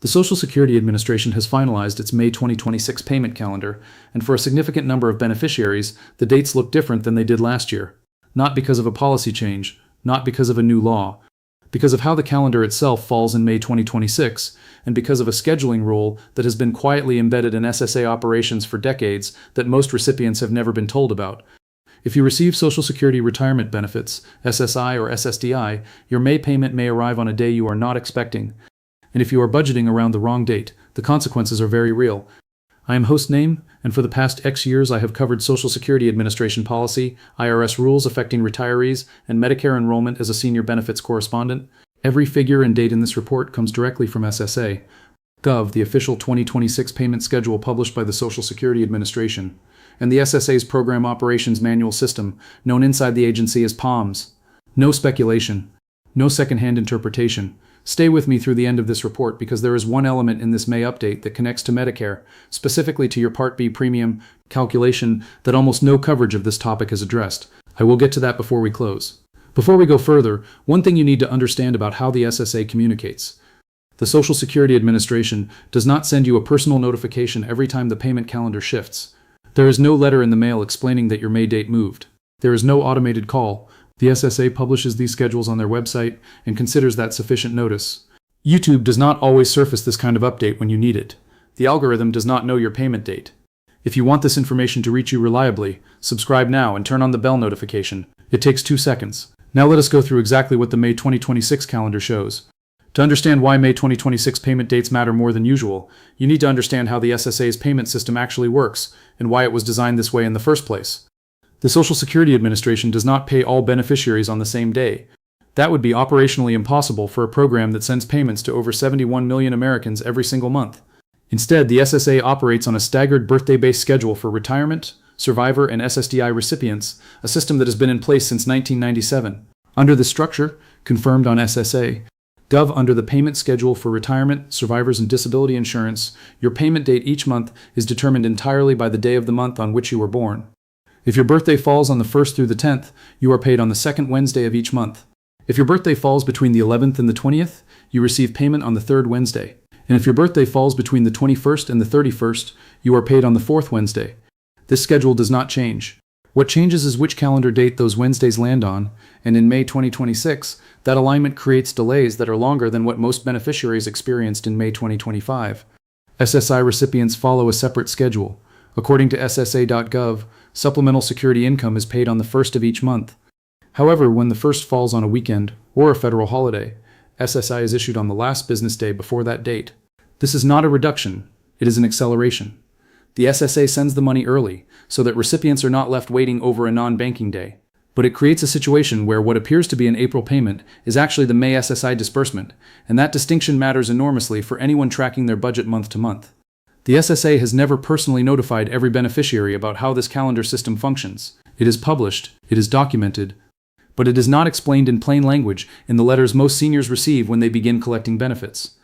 The Social Security Administration has finalized its May 2026 payment calendar, and for a significant number of beneficiaries, the dates look different than they did last year. Not because of a policy change, not because of a new law, because of how the calendar itself falls in May 2026, and because of a scheduling rule that has been quietly embedded in SSA operations for decades that most recipients have never been told about. If you receive Social Security retirement benefits, SSI or SSDI, your May payment may arrive on a day you are not expecting. And if you are budgeting around the wrong date, the consequences are very real. I am host Name, and for the past X years I have covered Social Security Administration policy, IRS rules affecting retirees, and Medicare enrollment as a senior benefits correspondent. Every figure and date in this report comes directly from SSA. Gov, the official 2026 payment schedule published by the Social Security Administration, and the SSA's Program Operations Manual System, known inside the agency as POMS. No speculation. No second-hand interpretation. Stay with me through the end of this report because there is one element in this May update that connects to Medicare, specifically to your Part B premium calculation, that almost no coverage of this topic is addressed. I will get to that before we close. Before we go further, one thing you need to understand about how the SSA communicates. The Social Security Administration does not send you a personal notification every time the payment calendar shifts. There is no letter in the mail explaining that your May date moved. There is no automated call. The SSA publishes these schedules on their website and considers that sufficient notice. YouTube does not always surface this kind of update when you need it. The algorithm does not know your payment date. If you want this information to reach you reliably, subscribe now and turn on the bell notification. It takes 2 seconds. Now let us go through exactly what the May 2026 calendar shows. To understand why May 2026 payment dates matter more than usual, you need to understand how the SSA's payment system actually works and why it was designed this way in the first place. The Social Security Administration does not pay all beneficiaries on the same day. That would be operationally impossible for a program that sends payments to over 71 million Americans every single month. Instead, the SSA operates on a staggered birthday-based schedule for retirement, survivor, and SSDI recipients, a system that has been in place since 1997. Under this structure, confirmed on SSA, Gov under the payment schedule for retirement, survivors, and disability insurance, your payment date each month is determined entirely by the day of the month on which you were born. If your birthday falls on the 1st through the 10th, you are paid on the 2nd Wednesday of each month. If your birthday falls between the 11th and the 20th, you receive payment on the 3rd Wednesday. And if your birthday falls between the 21st and the 31st, you are paid on the 4th Wednesday. This schedule does not change. What changes is which calendar date those Wednesdays land on, and in May 2026, that alignment creates delays that are longer than what most beneficiaries experienced in May 2025. SSI recipients follow a separate schedule. According to SSA.gov, supplemental security income is paid on the 1st of each month. However, when the 1st falls on a weekend or a federal holiday, SSI is issued on the last business day before that date. This is not a reduction, it is an acceleration. The SSA sends the money early, so that recipients are not left waiting over a non-banking day. But it creates a situation where what appears to be an April payment is actually the May SSI disbursement, and that distinction matters enormously for anyone tracking their budget month to month. The SSA has never personally notified every beneficiary about how this calendar system functions. It is published, it is documented, but it is not explained in plain language in the letters most seniors receive when they begin collecting benefits.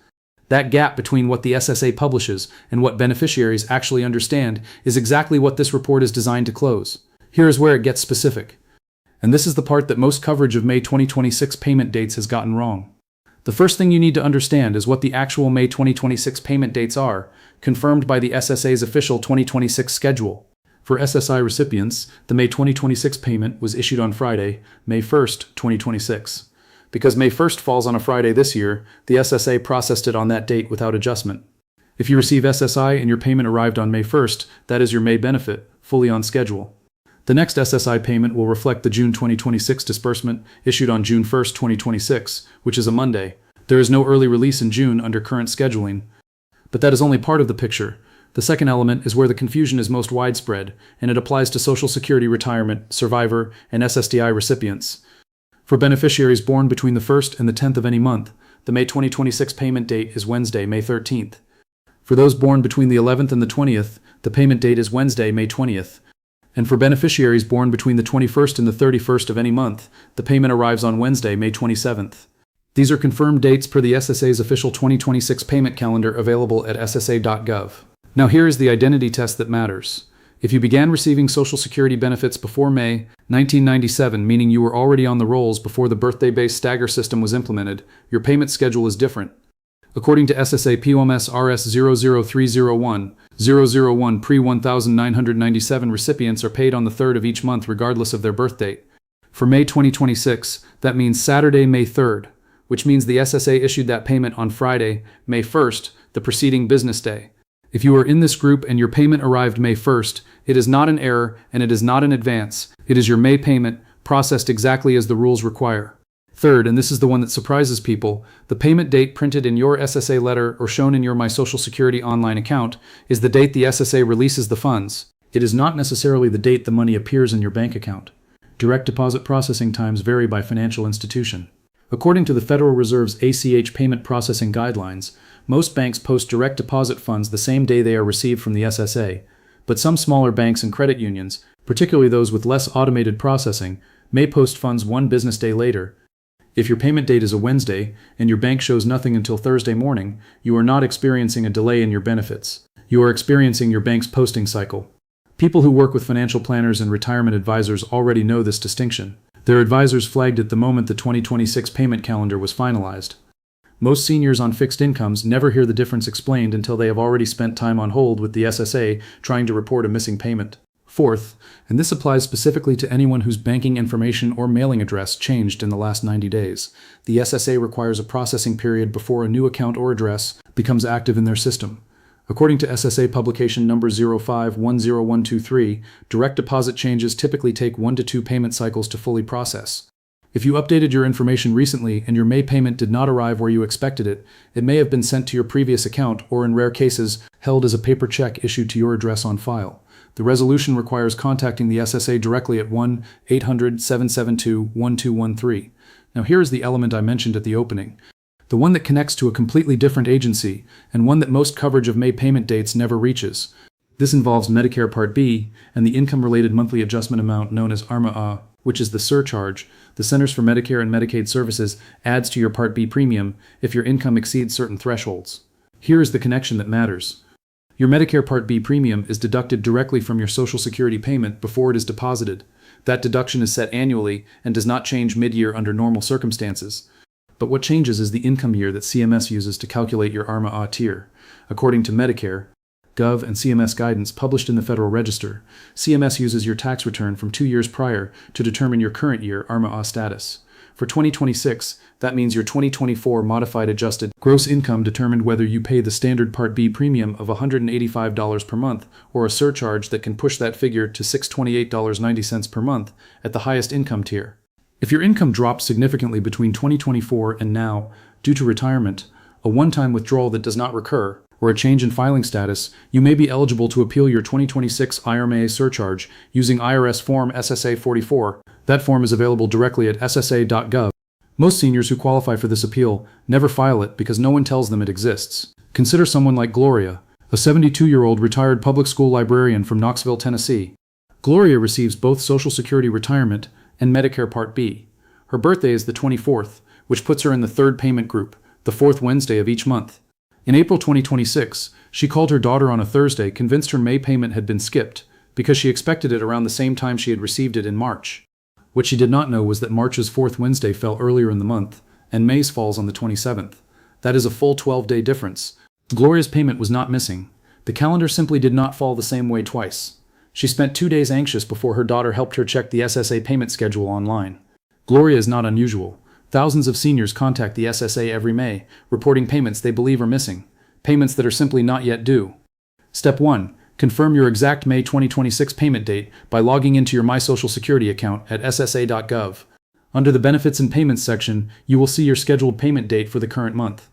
That gap between what the SSA publishes and what beneficiaries actually understand is exactly what this report is designed to close. Here is where it gets specific. And this is the part that most coverage of May 2026 payment dates has gotten wrong. The first thing you need to understand is what the actual May 2026 payment dates are, confirmed by the SSA's official 2026 schedule. For SSI recipients, the May 2026 payment was issued on Friday, May 1st, 2026. Because May 1st falls on a Friday this year, the SSA processed it on that date without adjustment. If you receive SSI and your payment arrived on May 1st, that is your May benefit, fully on schedule. The next SSI payment will reflect the June 2026 disbursement issued on June 1st, 2026, which is a Monday. There is no early release in June under current scheduling. But that is only part of the picture. The second element is where the confusion is most widespread, and it applies to Social Security retirement, survivor, and SSDI recipients. For beneficiaries born between the 1st and the 10th of any month, the May 2026 payment date is Wednesday, May 13th. For those born between the 11th and the 20th, the payment date is Wednesday, May 20th. And for beneficiaries born between the 21st and the 31st of any month, the payment arrives on Wednesday, May 27th. These are confirmed dates per the SSA's official 2026 payment calendar available at ssa.gov. Now here is the identity test that matters. If you began receiving Social Security benefits before May 1997, meaning you were already on the rolls before the birthday-based stagger system was implemented, your payment schedule is different. According to SSA POMS RS 00301, 001 pre-1997 recipients are paid on the 3rd of each month regardless of their birth date. For May 2026, that means Saturday, May 3rd, which means the SSA issued that payment on Friday, May 1st, the preceding business day. If you are in this group and your payment arrived May 1st, it is not an error and it is not an advance. It is your May payment, processed exactly as the rules require. Third, and this is the one that surprises people, the payment date printed in your SSA letter or shown in your My Social Security online account is the date the SSA releases the funds. It is not necessarily the date the money appears in your bank account. Direct deposit processing times vary by financial institution. According to the Federal Reserve's ACH payment processing guidelines, most banks post direct deposit funds the same day they are received from the SSA, but some smaller banks and credit unions, particularly those with less automated processing, may post funds one business day later. If your payment date is a Wednesday and your bank shows nothing until Thursday morning, you are not experiencing a delay in your benefits. You are experiencing your bank's posting cycle. People who work with financial planners and retirement advisors already know this distinction. Their advisors flagged it the moment the 2026 payment calendar was finalized. Most seniors on fixed incomes never hear the difference explained until they have already spent time on hold with the SSA trying to report a missing payment. Fourth, and this applies specifically to anyone whose banking information or mailing address changed in the last 90 days, the SSA requires a processing period before a new account or address becomes active in their system. According to SSA publication number 0510123, direct deposit changes typically take 1 to 2 payment cycles to fully process. If you updated your information recently and your May payment did not arrive where you expected it, it may have been sent to your previous account or, in rare cases, held as a paper check issued to your address on file. The resolution requires contacting the SSA directly at 1-800-772-1213. Now here is the element I mentioned at the opening, the one that connects to a completely different agency, and one that most coverage of May payment dates never reaches. This involves Medicare Part B and the income-related monthly adjustment amount known as ARMA, which is the surcharge the Centers for Medicare and Medicaid Services adds to your Part B premium if your income exceeds certain thresholds. Here is the connection that matters. Your Medicare Part B premium is deducted directly from your Social Security payment before it is deposited. That deduction is set annually and does not change mid-year under normal circumstances. But what changes is the income year that CMS uses to calculate your ARMA tier. According to Medicare, Gov and CMS guidance published in the Federal Register, CMS uses your tax return from 2 years prior to determine your current year ARMA status. For 2026, that means your 2024 modified adjusted gross income determined whether you pay the standard Part B premium of $185 per month or a surcharge that can push that figure to $628.90 per month at the highest income tier. If your income drops significantly between 2024 and now due to retirement, a one-time withdrawal that does not recur, or a change in filing status, you may be eligible to appeal your 2026 IRMA surcharge using IRS Form SSA 44. That form is available directly at ssa.gov. Most seniors who qualify for this appeal never file it because no one tells them it exists. Consider someone like Gloria, a 72-year-old retired public school librarian from Knoxville, Tennessee. Gloria receives both Social Security retirement and Medicare Part B. Her birthday is the 24th, which puts her in the third payment group, the fourth Wednesday of each month. In April 2026, she called her daughter on a Thursday, convinced her May payment had been skipped because she expected it around the same time she had received it in March. What she did not know was that March's fourth Wednesday fell earlier in the month, and May's falls on the 27th. That is a full 12-day difference. Gloria's payment was not missing. The calendar simply did not fall the same way twice. She spent 2 days anxious before her daughter helped her check the SSA payment schedule online. Gloria is not unusual. Thousands of seniors contact the SSA every May, reporting payments they believe are missing, payments that are simply not yet due. Step 1. Confirm your exact May 2026 payment date by logging into your My Social Security account at ssa.gov. Under the Benefits and Payments section, you will see your scheduled payment date for the current month.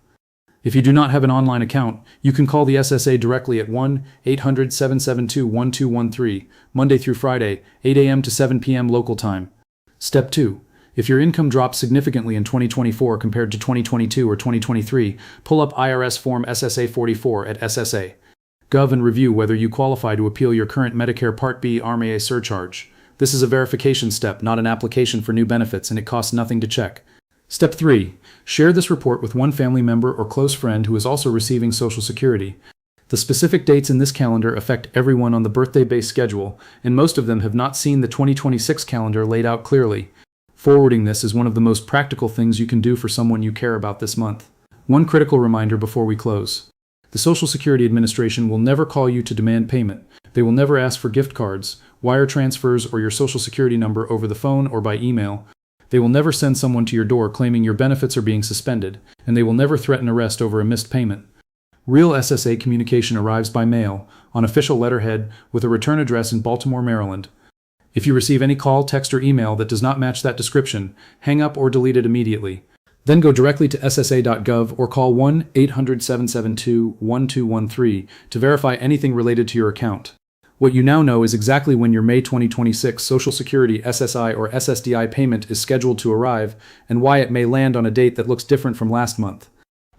If you do not have an online account, you can call the SSA directly at 1-800-772-1213, Monday through Friday, 8 a.m. to 7 p.m. local time. Step 2. If your income drops significantly in 2024 compared to 2022 or 2023, pull up IRS Form SSA 44 at SSA.gov and review whether you qualify to appeal your current Medicare Part B ARMA surcharge. This is a verification step, not an application for new benefits, and it costs nothing to check. Step 3. Share this report with one family member or close friend who is also receiving Social Security. The specific dates in this calendar affect everyone on the birthday-based schedule, and most of them have not seen the 2026 calendar laid out clearly. Forwarding this is one of the most practical things you can do for someone you care about this month. One critical reminder before we close. The Social Security Administration will never call you to demand payment. They will never ask for gift cards, wire transfers, or your Social Security number over the phone or by email. They will never send someone to your door claiming your benefits are being suspended, and they will never threaten arrest over a missed payment. Real SSA communication arrives by mail, on official letterhead, with a return address in Baltimore, Maryland. If you receive any call, text, or email that does not match that description, hang up or delete it immediately. Then go directly to ssa.gov or call 1-800-772-1213 to verify anything related to your account. What you now know is exactly when your May 2026 Social Security SSI or SSDI payment is scheduled to arrive and why it may land on a date that looks different from last month.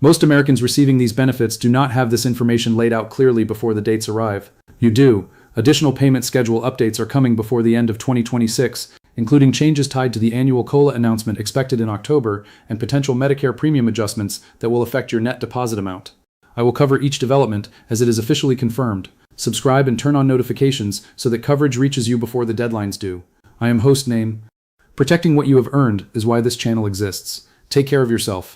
Most Americans receiving these benefits do not have this information laid out clearly before the dates arrive. You do. Additional payment schedule updates are coming before the end of 2026, including changes tied to the annual COLA announcement expected in October and potential Medicare premium adjustments that will affect your net deposit amount. I will cover each development as it is officially confirmed. Subscribe and turn on notifications so that coverage reaches you before the deadlines do. I am host name. Protecting what you have earned is why this channel exists. Take care of yourself.